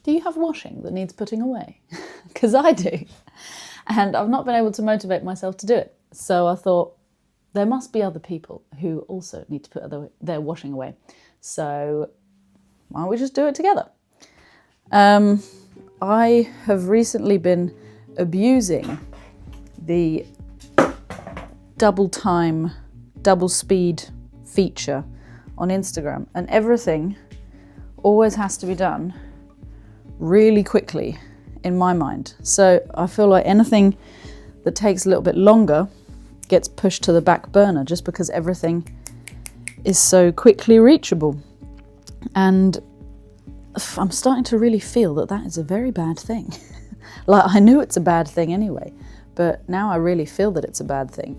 Do you have washing that needs putting away? Because I do. And I've not been able to motivate myself to do it. So I thought, there must be other people who also need to put their washing away. So why don't we just do it together? I have recently been abusing the double time, double speed feature on Instagram, and everything always has to be done really quickly in my mind. So I feel like anything that takes a little bit longer gets pushed to the back burner just because everything is so quickly reachable. And I'm starting to really feel that that is a very bad thing. Like, I knew it's a bad thing anyway, but now I really feel that it's a bad thing.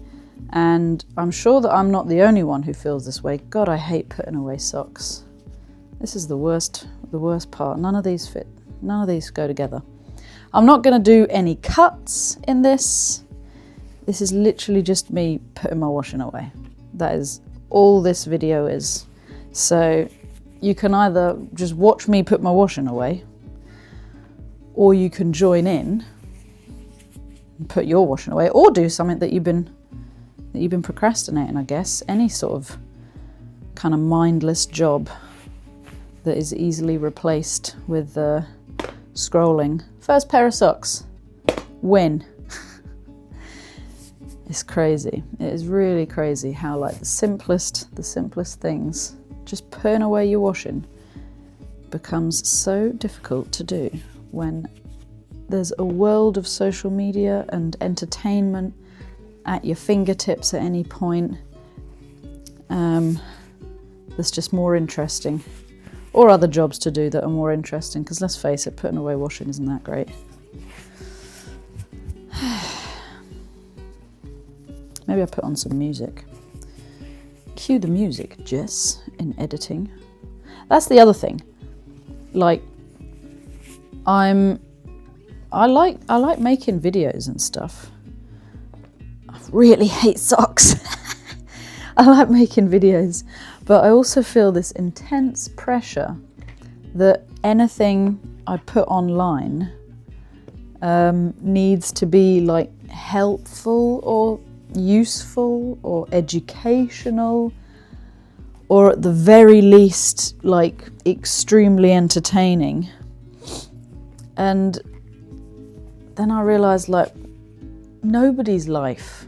And I'm sure that I'm not the only one who feels this way. God, I hate putting away socks. This is the worst part. None of these fit. None of these go together. I'm not going to do any cuts in this. This is literally just me putting my washing away. That is all this video is. So you can either just watch me put my washing away, or you can join in and put your washing away, or do something that you've been procrastinating, I guess. Any sort of kind of mindless job that is easily replaced with scrolling. First pair of socks. Win. It's crazy. It is really crazy how like the simplest things, just putting away your washing, becomes so difficult to do when there's a world of social media and entertainment at your fingertips at any point. That's just more interesting. Or other jobs to do that are more interesting, because let's face it, putting away washing isn't that great. Maybe I put on some music. Cue the music, Jess, in editing. That's the other thing. Like, I like making videos and stuff. I really hate socks. I like making videos, but I also feel this intense pressure that anything I put online needs to be like helpful or useful or educational, or at the very least like extremely entertaining. And then I realised, like, nobody's life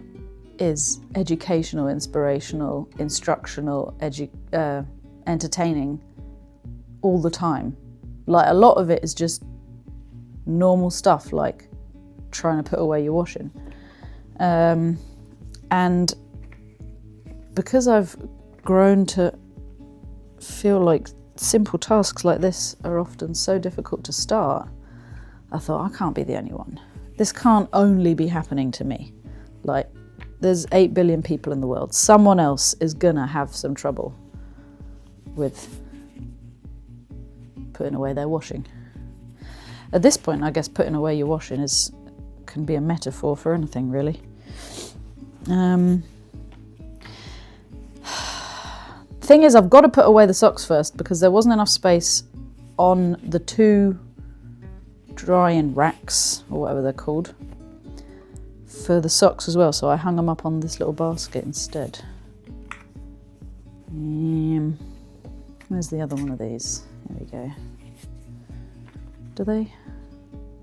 is educational, inspirational, instructional, entertaining all the time. Like, a lot of it is just normal stuff, like trying to put away your washing. And because I've grown to feel like simple tasks like this are often so difficult to start, I thought, I can't be the only one. This can't only be happening to me. Like, there's 8 billion people in the world. Someone else is gonna have some trouble with putting away their washing. At this point, I guess putting away your washing can be a metaphor for anything, really. Thing is, I've got to put away the socks first because there wasn't enough space on the 2 drying racks, or whatever they're called, for the socks as well, so I hung them up on this little basket instead. Where's the other one of these? Here we go.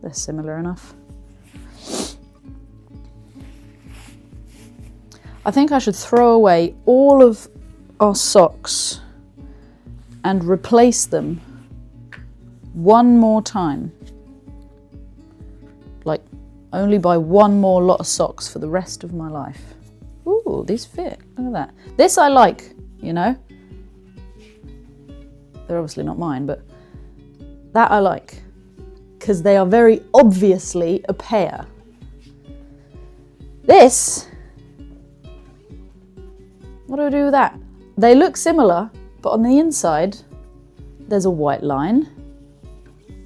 They're similar enough. I think I should throw away all of our socks and replace them one more time. Like, only buy one more lot of socks for the rest of my life. Ooh, these fit. Look at that. This I like, you know. They're obviously not mine, but that I like, because they are very obviously a pair. This, what do I do with that? They look similar, but on the inside, there's a white line.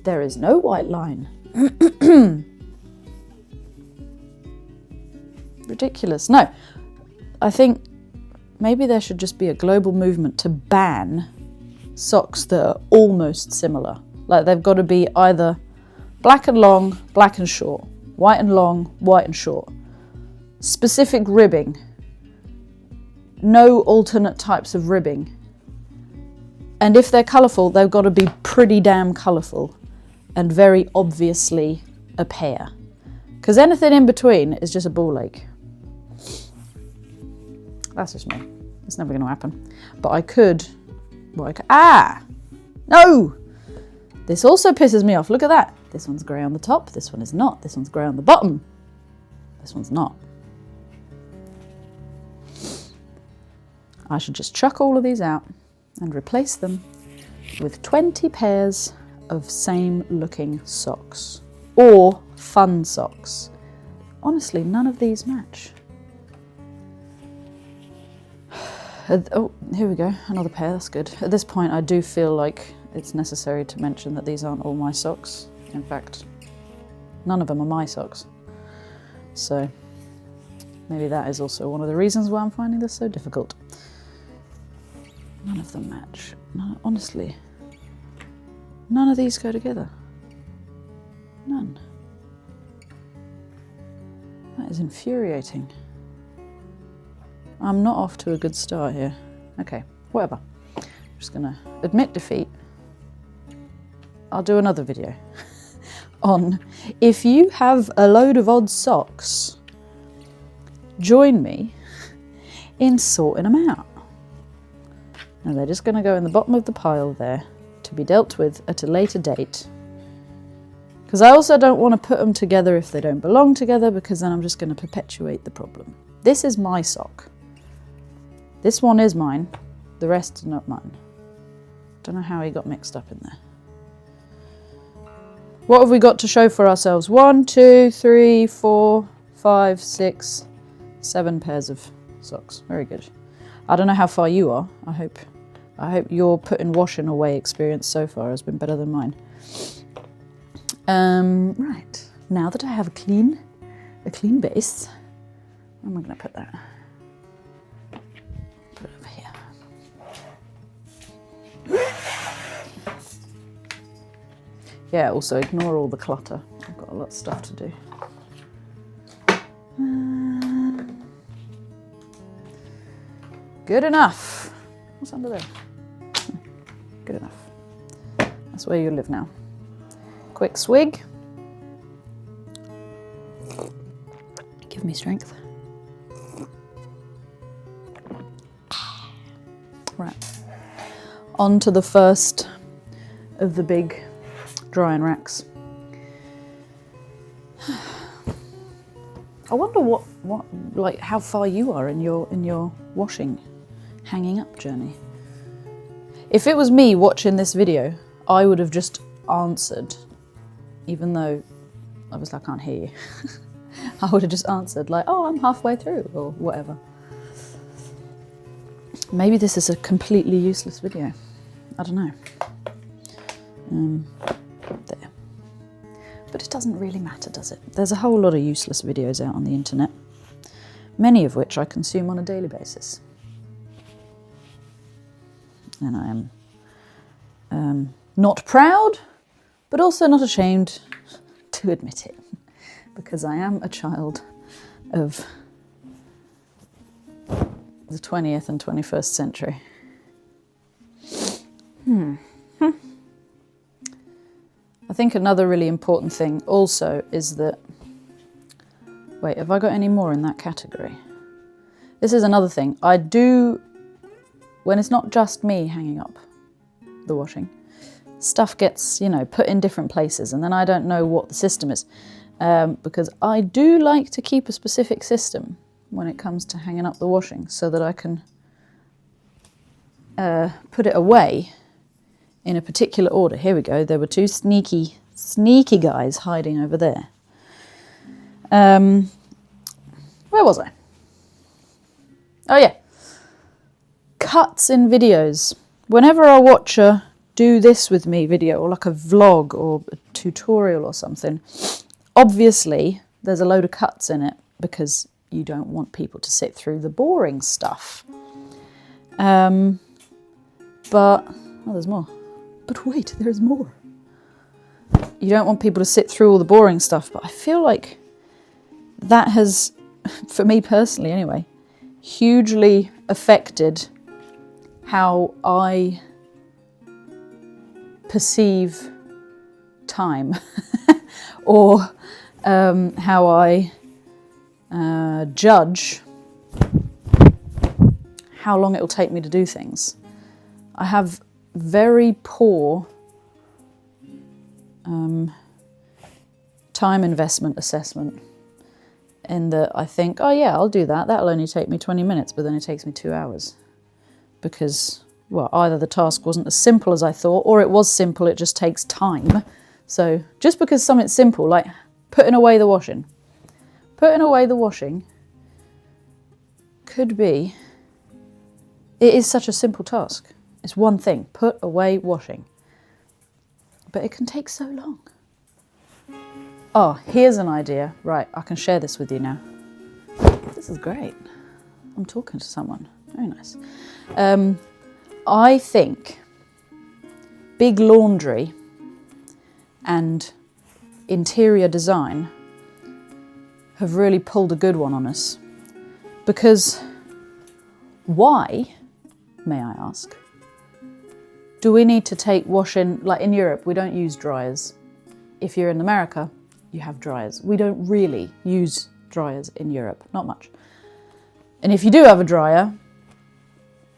There is no white line. Ridiculous. No, I think maybe there should just be a global movement to ban socks that are almost similar. Like they've got to be either black and long, black and short, white and long, white and short. Specific ribbing. No alternate types of ribbing. And if they're colourful, they've got to be pretty damn colourful and very obviously a pair. Because anything in between is just a ball ache. That's just me. It's never going to happen. But I could... No! This also pisses me off. Look at that. This one's grey on the top. This one is not. This one's grey on the bottom. This one's not. I should just chuck all of these out and replace them with 20 pairs of same looking socks. Or fun socks. Honestly, none of these match. Oh, here we go. Another pair. That's good. At this point, I do feel like it's necessary to mention that these aren't all my socks. In fact, none of them are my socks. So maybe that is also one of the reasons why I'm finding this so difficult. None of them match. Honestly, none of these go together. None. That is infuriating. I'm not off to a good start here. Okay, whatever. I'm just gonna admit defeat. I'll do another video on if you have a load of odd socks, join me in sorting them out. And they're just gonna go in the bottom of the pile there to be dealt with at a later date. Because I also don't want to put them together if they don't belong together, because then I'm just going to perpetuate the problem. This is my sock. This one is mine. The rest are not mine. Don't know how he got mixed up in there. What have we got to show for ourselves? 1, 2, 3, 4, 5, 6, 7 pairs of socks. Very good. I don't know how far you are. I hope your putting washing away experience so far has been better than mine. Right, now that I have a clean base, where am I going to put that? Put it over here. Yeah, also ignore all the clutter. I've got a lot of stuff to do. Good enough. What's under there? Good enough. That's where you live now. Quick swig. Give me strength. Right. On to the first of the big drying racks. I wonder what like how far you are in your washing, hanging up journey. If it was me watching this video, I would have just answered. Even though I was like, I can't hear you. I would have just answered like, oh, I'm halfway through or whatever. Maybe this is a completely useless video. I don't know. There. But it doesn't really matter, does it? There's a whole lot of useless videos out on the internet, many of which I consume on a daily basis. And I am not proud, but also not ashamed to admit it, because I am a child of the 20th and 21st century. I think another really important thing also is that... Wait, have I got any more in that category? This is another thing. I do... When it's not just me hanging up the washing, stuff gets, put in different places, and then I don't know what the system is. Because I do like to keep a specific system when it comes to hanging up the washing, so that I can put it away in a particular order. Here we go. There were two sneaky guys hiding over there. Where was I? Oh yeah. Cuts in videos. Whenever I watch a do this with me video, or like a vlog or a tutorial or something, obviously there's a load of cuts in it because you don't want people to sit through the boring stuff. But, oh, there's more. But wait, there's more. you don't want people to sit through all the boring stuff, but I feel like that has, for me personally anyway, hugely affected how I perceive time or how I judge how long it will take me to do things. I have very poor time investment assessment, in that I think, oh yeah, I'll do that. That'll only take me 20 minutes, but then it takes me 2 hours. Because, well, either the task wasn't as simple as I thought, or it was simple, it just takes time. So just because something's simple, like putting away the washing. Putting away the washing could be, it is such a simple task. It's one thing, put away washing. But it can take so long. Oh, here's an idea. Right, I can share this with you now. This is great. I'm talking to someone. Very nice. I think big laundry and interior design have really pulled a good one on us. Because why, may I ask, do we need to take washing, like in Europe, we don't use dryers. If you're in America, you have dryers. We don't really use dryers in Europe, not much. And if you do have a dryer,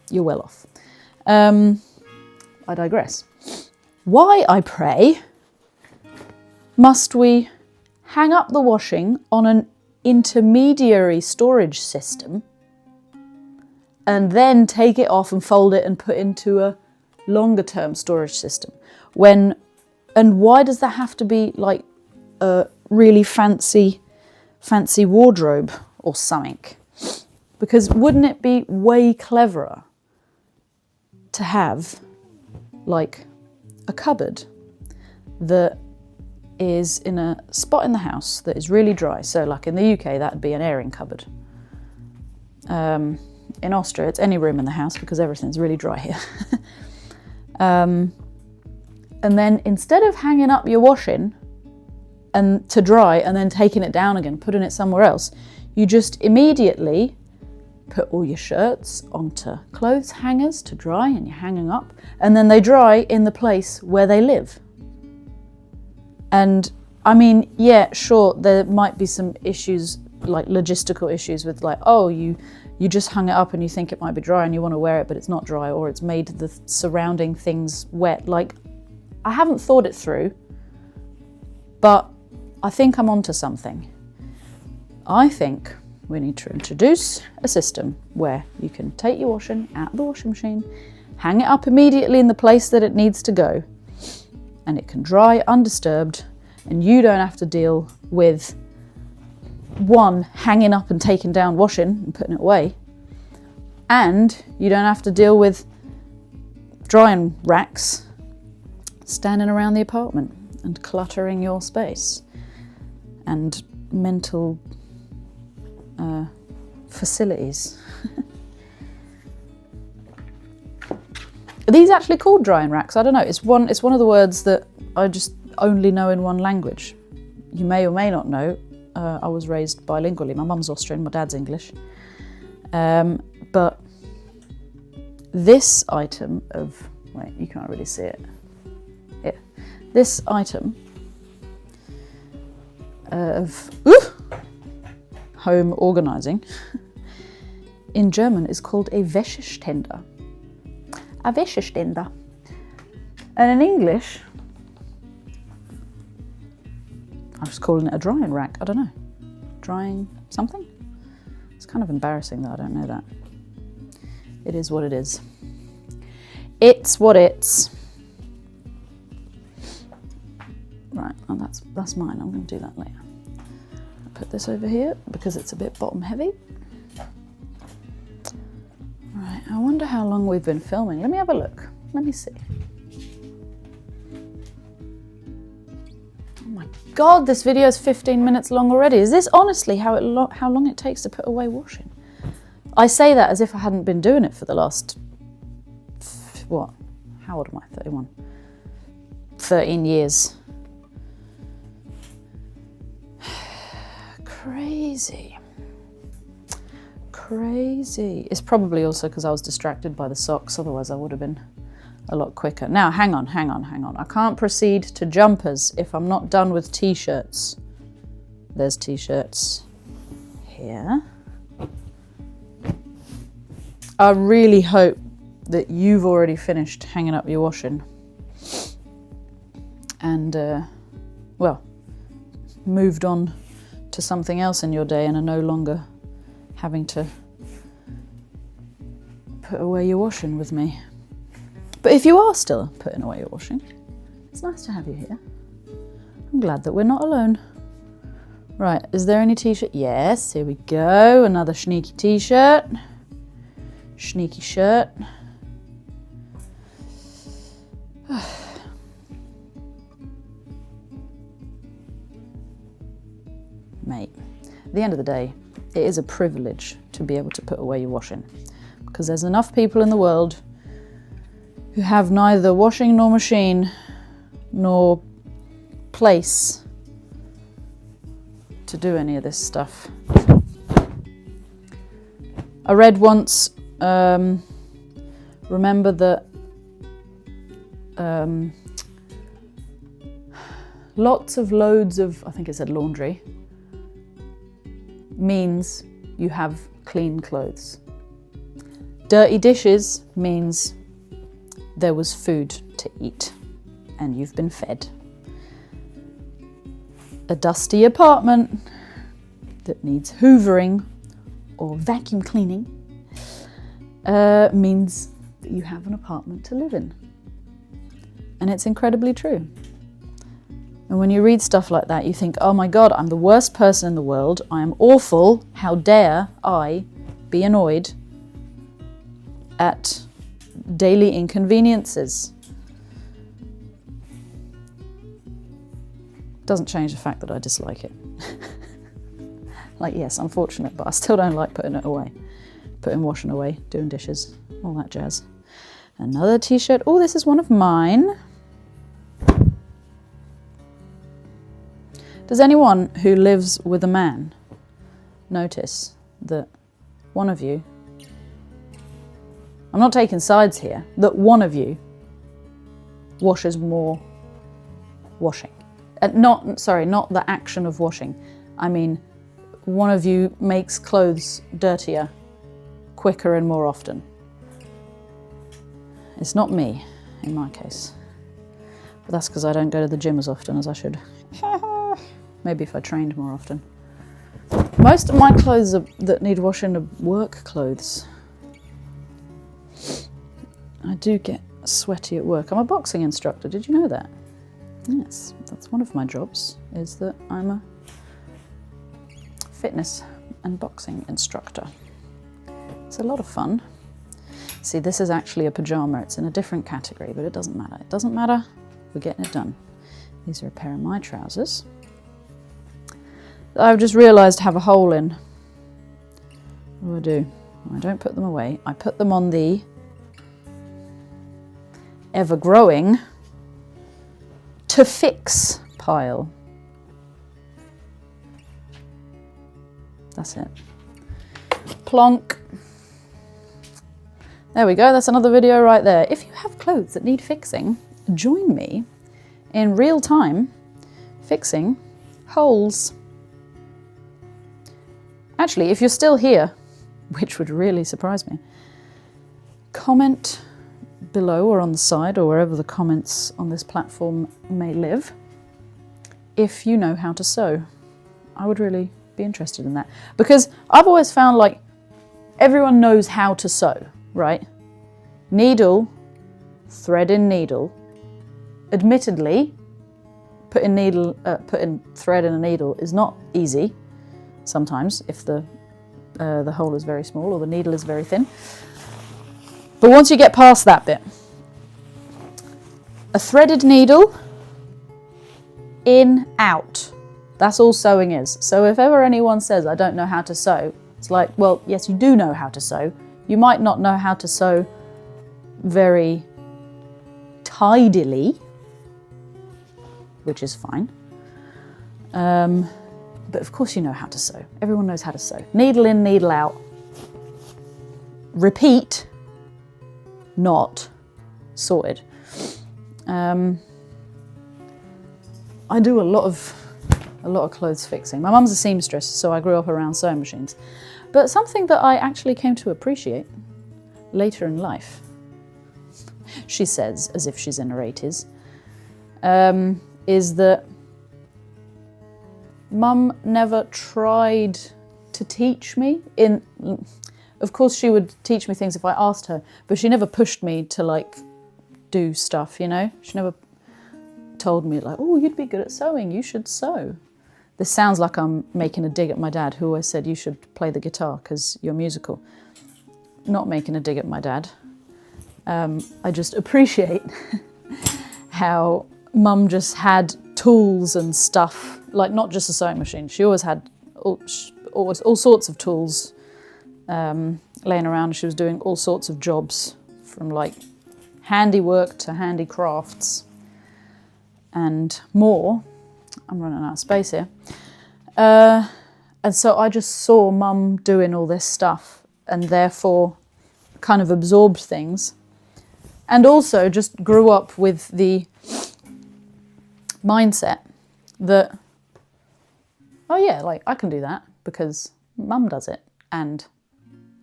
you're well off. I digress. Why, I pray, must we hang up the washing on an intermediary storage system and then take it off and fold it and put into a longer term storage system? And why does that have to be like a really fancy wardrobe or something? Because wouldn't it be way cleverer to have like a cupboard that is in a spot in the house that is really dry? So like in the UK, that'd be an airing cupboard. In Austria, it's any room in the house because everything's really dry here. And then instead of hanging up your washing and to dry and then taking it down again, putting it somewhere else, you just immediately put all your shirts onto clothes hangers to dry, and you're hanging up, and then they dry in the place where they live. And I mean, yeah, sure, there might be some issues, like logistical issues with like, oh, you just hung it up and you think it might be dry and you want to wear it, but it's not dry, or it's made the surrounding things wet. Like, I haven't thought it through, but I think I'm onto something. I think we need to introduce a system where you can take your washing out of the washing machine, hang it up immediately in the place that it needs to go, and it can dry undisturbed, and you don't have to deal with one, hanging up and taking down washing and putting it away, and you don't have to deal with drying racks standing around the apartment and cluttering your space and mental facilities. Are these actually called drying racks? I don't know. It's one of the words that I just only know in one language. You may or may not know, I was raised bilingually. My mum's Austrian, my dad's English. But this item of, wait, you can't really see it. Yeah. This item of home organising in German is called a Wäscheständer. A Wäscheständer. And in English, I'm just calling it a drying rack. I don't know. Drying something? It's kind of embarrassing that I don't know that. It is what it is. It's what it's. Right, well, that's mine. I'm going to do that later. I'll put this over here because it's a bit bottom heavy. Right, I wonder how long we've been filming. Let me have a look. Let me see. Oh my God, this video is 15 minutes long already. Is this honestly how long it takes to put away washing? I say that as if I hadn't been doing it for the last, what? How old am I? 31. 13 years. Crazy. Crazy. It's probably also because I was distracted by the socks, otherwise I would have been a lot quicker. Now, hang on. I can't proceed to jumpers if I'm not done with t-shirts. There's t-shirts here. I really hope that you've already finished hanging up your washing and, well, moved on to something else in your day and are no longer having to put away your washing with me. But if you are still putting away your washing, it's nice to have you here. I'm glad that we're not alone. Right, is there any t-shirt? Yes, here we go. Another sneaky t-shirt. Sneaky shirt. Mate, at the end of the day, it is a privilege to be able to put away your washing, because there's enough people in the world who have neither washing nor machine nor place to do any of this stuff. I read once, remember that lots of loads of, I think it said laundry, means you have clean clothes. Dirty dishes means there was food to eat and you've been fed. A dusty apartment that needs hoovering or vacuum cleaning means that you have an apartment to live in. And it's incredibly true. And when you read stuff like that, you think, oh my God, I'm the worst person in the world. I am awful. How dare I be annoyed at daily inconveniences? Doesn't change the fact that I dislike it. Like, yes, unfortunate, but I still don't like putting it away. Putting washing away, doing dishes, all that jazz. Another t-shirt. Oh, this is one of mine. Does anyone who lives with a man notice that one of you, I'm not taking sides here, that one of you washes more washing? Not the action of washing. I mean, one of you makes clothes dirtier, quicker and more often. It's not me, in my case. But that's because I don't go to the gym as often as I should. Maybe if I trained more often. Most of my clothes that need washing are work clothes. I do get sweaty at work. I'm a boxing instructor, did you know that? Yes, that's one of my jobs, is that I'm a fitness and boxing instructor. It's a lot of fun. See, this is actually a pyjama. It's in a different category, but it doesn't matter. It doesn't matter. We're getting it done. These are a pair of my trousers. I've just realised have a hole in. What do? I don't put them away. I put them on the ever-growing to fix pile. That's it. Plonk. There we go. That's another video right there. If you have clothes that need fixing, join me in real time fixing holes. Actually, if you're still here, which would really surprise me, comment below or on the side or wherever the comments on this platform may live if you know how to sew. I would really be interested in that, because I've always found like everyone knows how to sew, right? Needle, thread in needle. Admittedly, putting thread in a needle is not easy sometimes if the hole is very small or the needle is very thin. But once you get past that bit, a threaded needle, in, out. That's all sewing is. So if ever anyone says, I don't know how to sew, it's like, well, yes, you do know how to sew. You might not know how to sew very tidily, which is fine. But of course you know how to sew. Everyone knows how to sew. Needle in, needle out. Repeat. Not. Sorted. I do a lot of clothes fixing. My mum's a seamstress, so I grew up around sewing machines. But something that I actually came to appreciate later in life, she says, as if she's in her 80s, is that Mum never tried to teach me. Of course she would teach me things if I asked her, but she never pushed me to like do stuff, you know? She never told me like, oh, you'd be good at sewing, you should sew. This sounds like I'm making a dig at my dad, who always said you should play the guitar because you're musical. Not making a dig at my dad. I just appreciate how Mum just had tools and stuff, like not just a sewing machine. She always had all sorts of tools laying around. She was doing all sorts of jobs, from like handiwork to handicrafts and more. I'm running out of space here. And so I just saw Mum doing all this stuff and therefore kind of absorbed things. And also just grew up with the mindset that, oh yeah, like I can do that because Mum does it and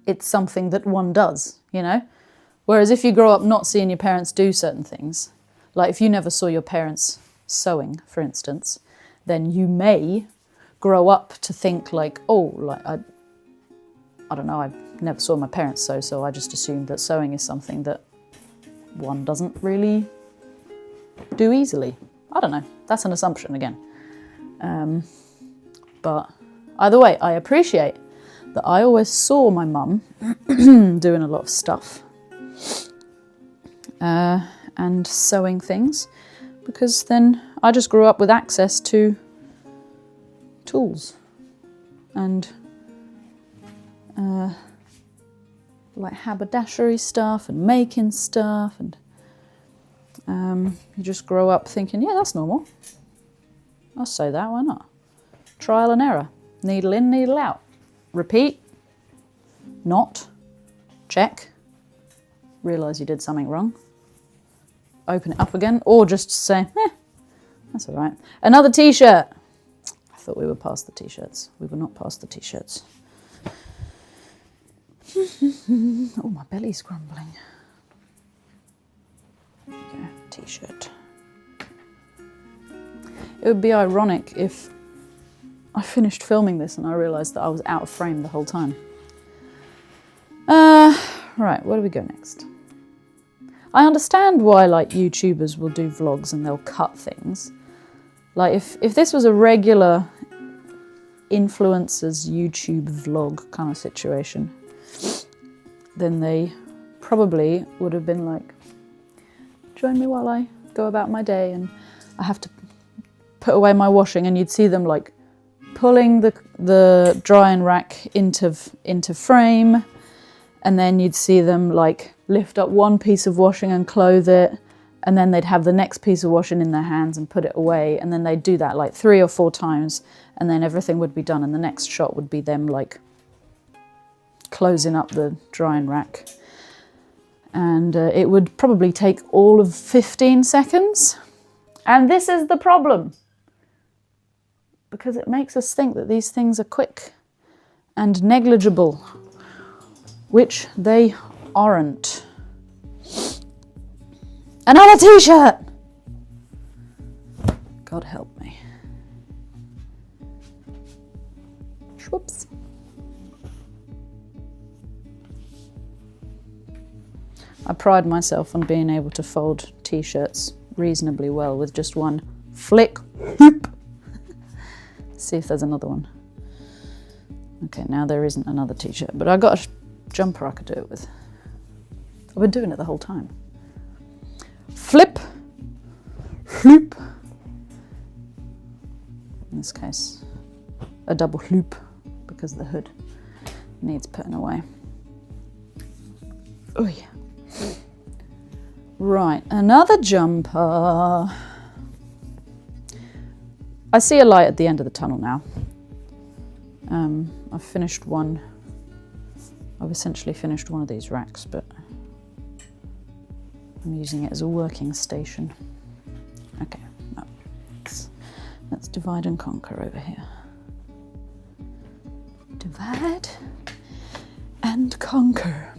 it's something that one does, you know? Whereas if you grow up not seeing your parents do certain things, like if you never saw your parents sewing, for instance, then you may grow up to think like, oh, like I don't know, I never saw my parents sew, so I just assumed that sewing is something that one doesn't really do easily. I don't know, that's an assumption again. But either way, I appreciate that I always saw my mum doing a lot of stuff and sewing things, because then I just grew up with access to tools and like haberdashery stuff and making stuff, and you just grow up thinking, yeah, that's normal. I'll sew that, why not? Trial and error. Needle in, needle out. Repeat. Not. Check. Realise you did something wrong. Open it up again, or just say, that's all right. Another t-shirt. I thought we were past the t-shirts. We were not past the t-shirts. Oh, my belly's grumbling. There we go, t-shirt. It would be ironic if I finished filming this and I realised that I was out of frame the whole time. Right, where do we go next? I understand why like YouTubers will do vlogs and they'll cut things. Like if this was a regular influencers YouTube vlog kind of situation, then they probably would have been like, join me while I go about my day and I have to put away my washing, and you'd see them like pulling the drying rack into frame, and then you'd see them like lift up one piece of washing and clothe it, and then they'd have the next piece of washing in their hands and put it away, and then they'd do that like 3 or 4 times, and then everything would be done, and the next shot would be them like closing up the drying rack. And it would probably take all of 15 seconds. And this is the problem, because it makes us think that these things are quick and negligible, which they aren't. Another t-shirt! God help me. Whoops. I pride myself on being able to fold t-shirts reasonably well with just one flick. Whoop. See if there's another one. Okay, now there isn't another t-shirt, but I got a jumper I could do it with. I've been doing it the whole time. Flip, loop. In this case, a double loop, because the hood needs putting away. Oh yeah. Right, another jumper. I see a light at the end of the tunnel now. I've finished one. I've essentially finished one of these racks, but I'm using it as a working station. Okay, no, let's divide and conquer over here. Divide and conquer.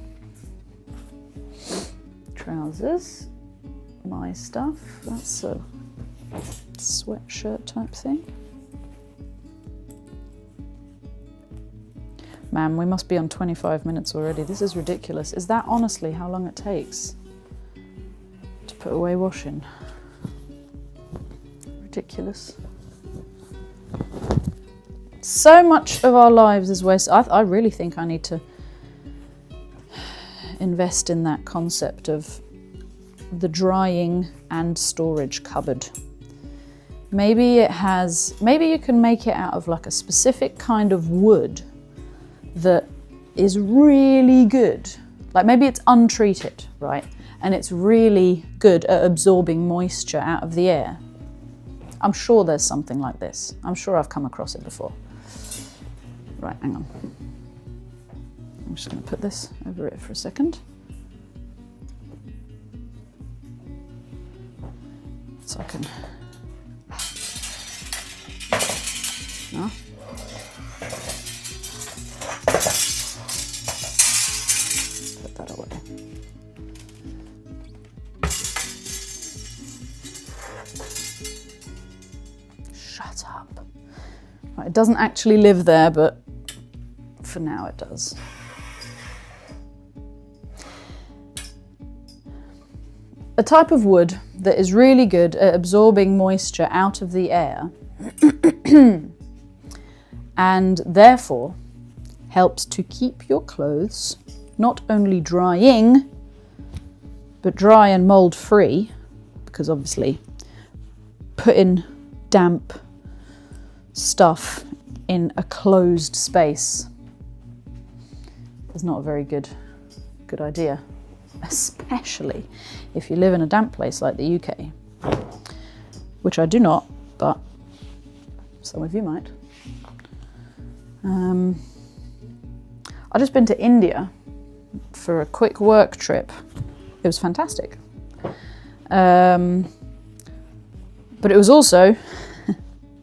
Trousers, my stuff. That's a sweatshirt type thing. Man, we must be on 25 minutes already. This is ridiculous. Is that honestly how long it takes to put away washing? Ridiculous. So much of our lives is wasted. I really think I need to invest in that concept of the drying and storage cupboard. Maybe you can make it out of like a specific kind of wood that is really good. Like maybe it's untreated, right? And it's really good at absorbing moisture out of the air. I'm sure there's something like this. I'm sure I've come across it before. Right, hang on. I'm just going to put this over it for a second. So I can... No. Put that away. Shut up. Right, it doesn't actually live there, but for now it does. A type of wood that is really good at absorbing moisture out of the air and therefore helps to keep your clothes not only drying, but dry and mold free, because obviously putting damp stuff in a closed space is not a very good idea, especially if you live in a damp place like the UK, which I do not, but some of you might. I've just been to India for a quick work trip. It was fantastic. But it was also,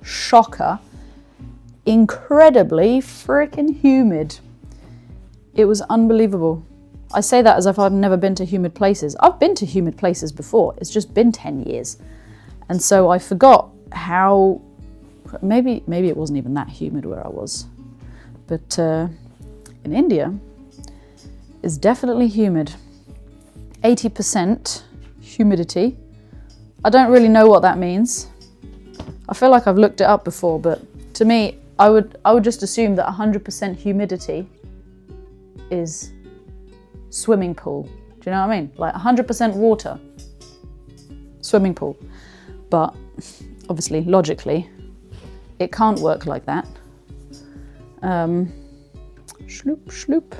shocker, incredibly freaking humid. It was unbelievable. I say that as if I've never been to humid places. I've been to humid places before. It's just been 10 years. And so I forgot how, maybe it wasn't even that humid where I was. But in India, it's definitely humid. 80% humidity. I don't really know what that means. I feel like I've looked it up before, but to me, I would just assume that 100% humidity is swimming pool. Do you know what I mean? Like 100% water, swimming pool. But obviously, logically, it can't work like that. Shloop, shloop.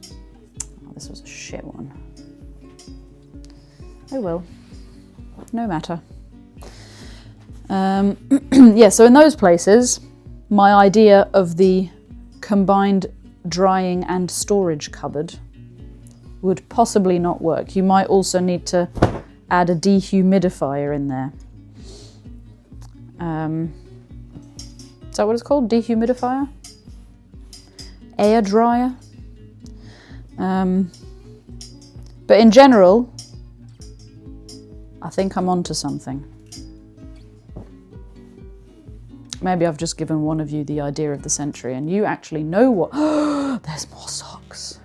Oh, this was a shit one. Oh well, no matter. Yeah, so in those places, my idea of the combined drying and storage cupboard would possibly not work. You might also need to add a dehumidifier in there. Is that what it's called? Dehumidifier? Air dryer? But in general, I think I'm onto something. Maybe I've just given one of you the idea of the century and you actually know what... There's more socks.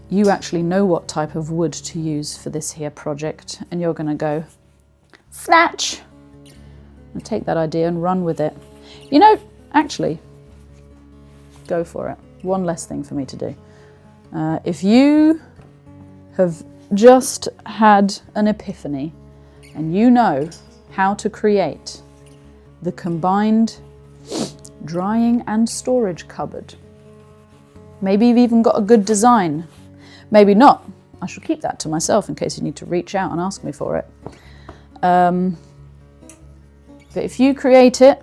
You actually know what type of wood to use for this here project and you're going to go, snatch! And take that idea and run with it. You know, actually, go for it. One less thing for me to do. If you have just had an epiphany and you know how to create the combined drying and storage cupboard. Maybe you've even got a good design. Maybe not. I shall keep that to myself in case you need to reach out and ask me for it. But But if you create it,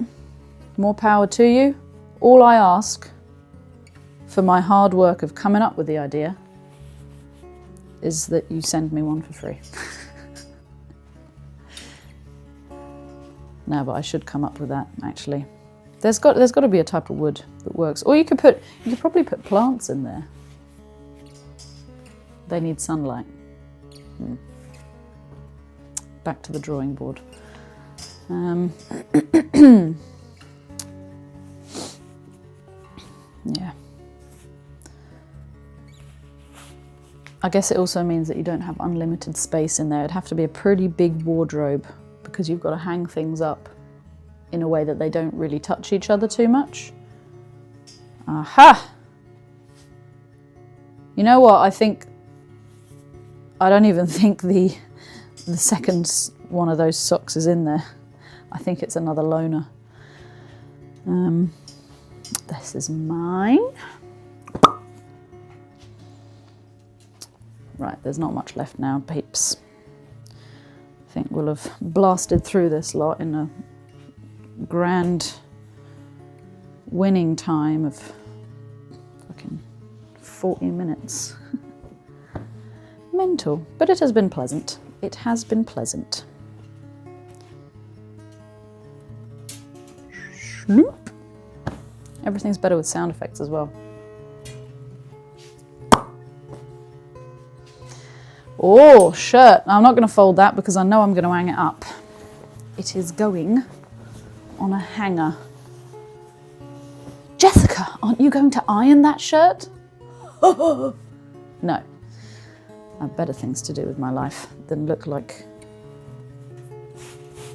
more power to you. All I ask for my hard work of coming up with the idea is that you send me one for free. No, but I should come up with that actually. There's got to be a type of wood that works. Or you could probably put plants in there. They need sunlight. Back to the drawing board. Yeah. I guess it also means that you don't have unlimited space in there. It'd have to be a pretty big wardrobe because you've got to hang things up in a way that they don't really touch each other too much. Aha! You know what? I don't even think the second one of those socks is in there. I think it's another loner. This is mine. Right, there's not much left now, peeps. I think we'll have blasted through this lot in a grand winning time of fucking 40 minutes. Mental, but it has been pleasant. It has been pleasant. Schnoop. Everything's better with sound effects as well. Oh, shirt. I'm not going to fold that because I know I'm going to hang it up. It is going on a hanger. Jessica, aren't you going to iron that shirt? No. I have better things to do with my life than look like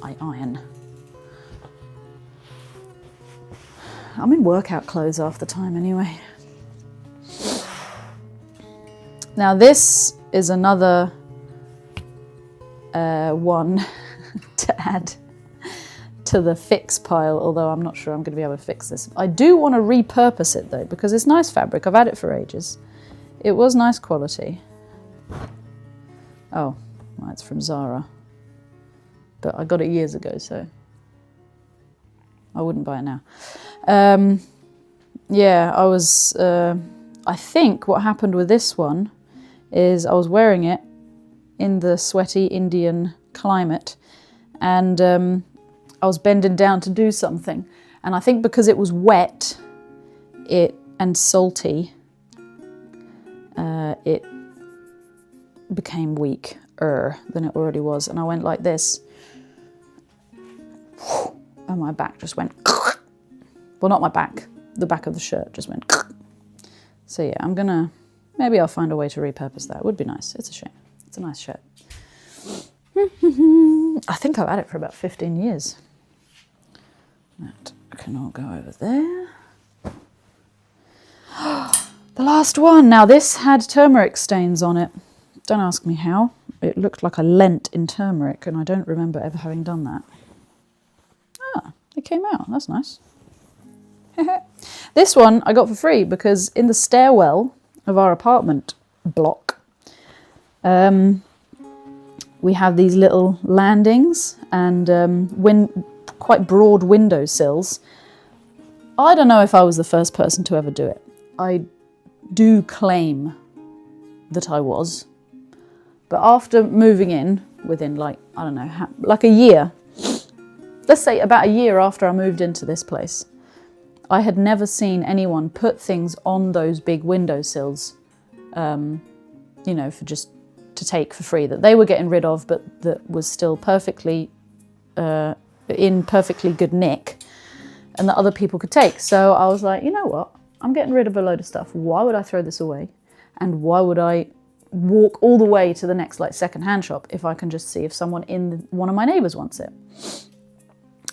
I iron. I'm in workout clothes half the time anyway. Now this is another one to add to the fix pile, although I'm not sure I'm going to be able to fix this. I do want to repurpose it though, because it's nice fabric. I've had it for ages. It was nice quality. Oh, well, it's from Zara. But I got it years ago, so I wouldn't buy it now. Yeah, I think what happened with this one is I was wearing it in the sweaty Indian climate and I was bending down to do something. And I think because it was wet and salty, it became weaker than it already was. And I went like this. And my back just went, well, not my back, the back of the shirt just went. So yeah, maybe I'll find a way to repurpose that. It would be nice. It's a shame. It's a nice shirt. I think I've had it for about 15 years. That can all go over there. The last one. Now this had turmeric stains on it. Don't ask me how. It looked like a lent in turmeric and I don't remember ever having done that. Ah, it came out. That's nice. This one I got for free because in the stairwell of our apartment block, we have these little landings and quite broad window sills. I don't know if I was the first person to ever do it. I do claim that I was. But after moving in, within like a year, let's say about a year after I moved into this place, I had never seen anyone put things on those big windowsills, for just to take for free, that they were getting rid of, but that was still perfectly, in perfectly good nick, and that other people could take. So I was like, you know what? I'm getting rid of a load of stuff. Why would I throw this away? And why would I walk all the way to the next second-hand shop if I can just see if someone in one of my neighbours wants it?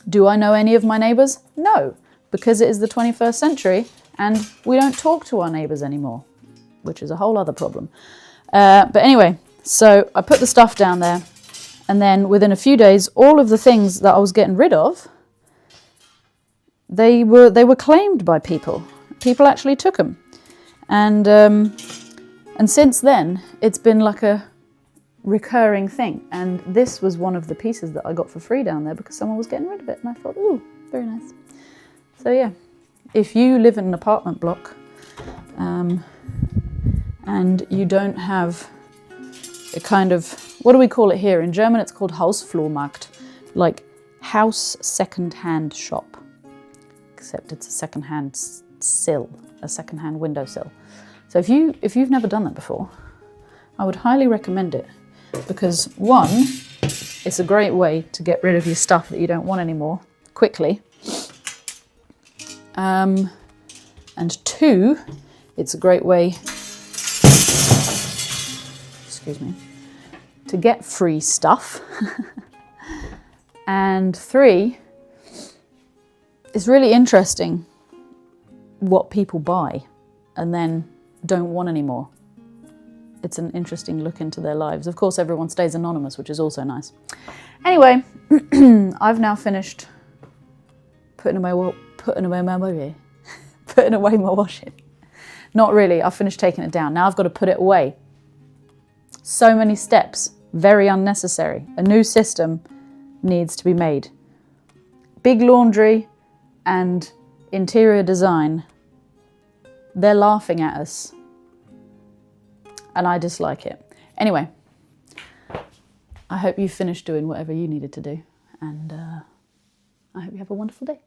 Do I know any of my neighbours? No. Because it is the 21st century and we don't talk to our neighbours anymore, which is a whole other problem. But anyway, so I put the stuff down there and then within a few days, all of the things that I was getting rid of, they were claimed by people. People actually took them. And since then, it's been like a recurring thing. And this was one of the pieces that I got for free down there because someone was getting rid of it. And I thought, ooh, very nice. So yeah, if you live in an apartment block and you don't have a kind of, what do we call it here? In German, it's called Hausflohmarkt, like house second-hand shop, except it's a second-hand sill, a second-hand windowsill. So if you've never done that before, I would highly recommend it because one, it's a great way to get rid of your stuff that you don't want anymore quickly. And two, it's a great way, excuse me, to get free stuff. And three, it's really interesting what people buy and then don't want anymore. It's an interesting look into their lives. Of course, everyone stays anonymous, which is also nice. Anyway, I've now finished putting away my washing. Not really, I've finished taking it down. Now I've got to put it away. So many steps, very unnecessary. A new system needs to be made. Big laundry and interior design, they're laughing at us. And I dislike it. Anyway, I hope you finished doing whatever you needed to do. And I hope you have a wonderful day.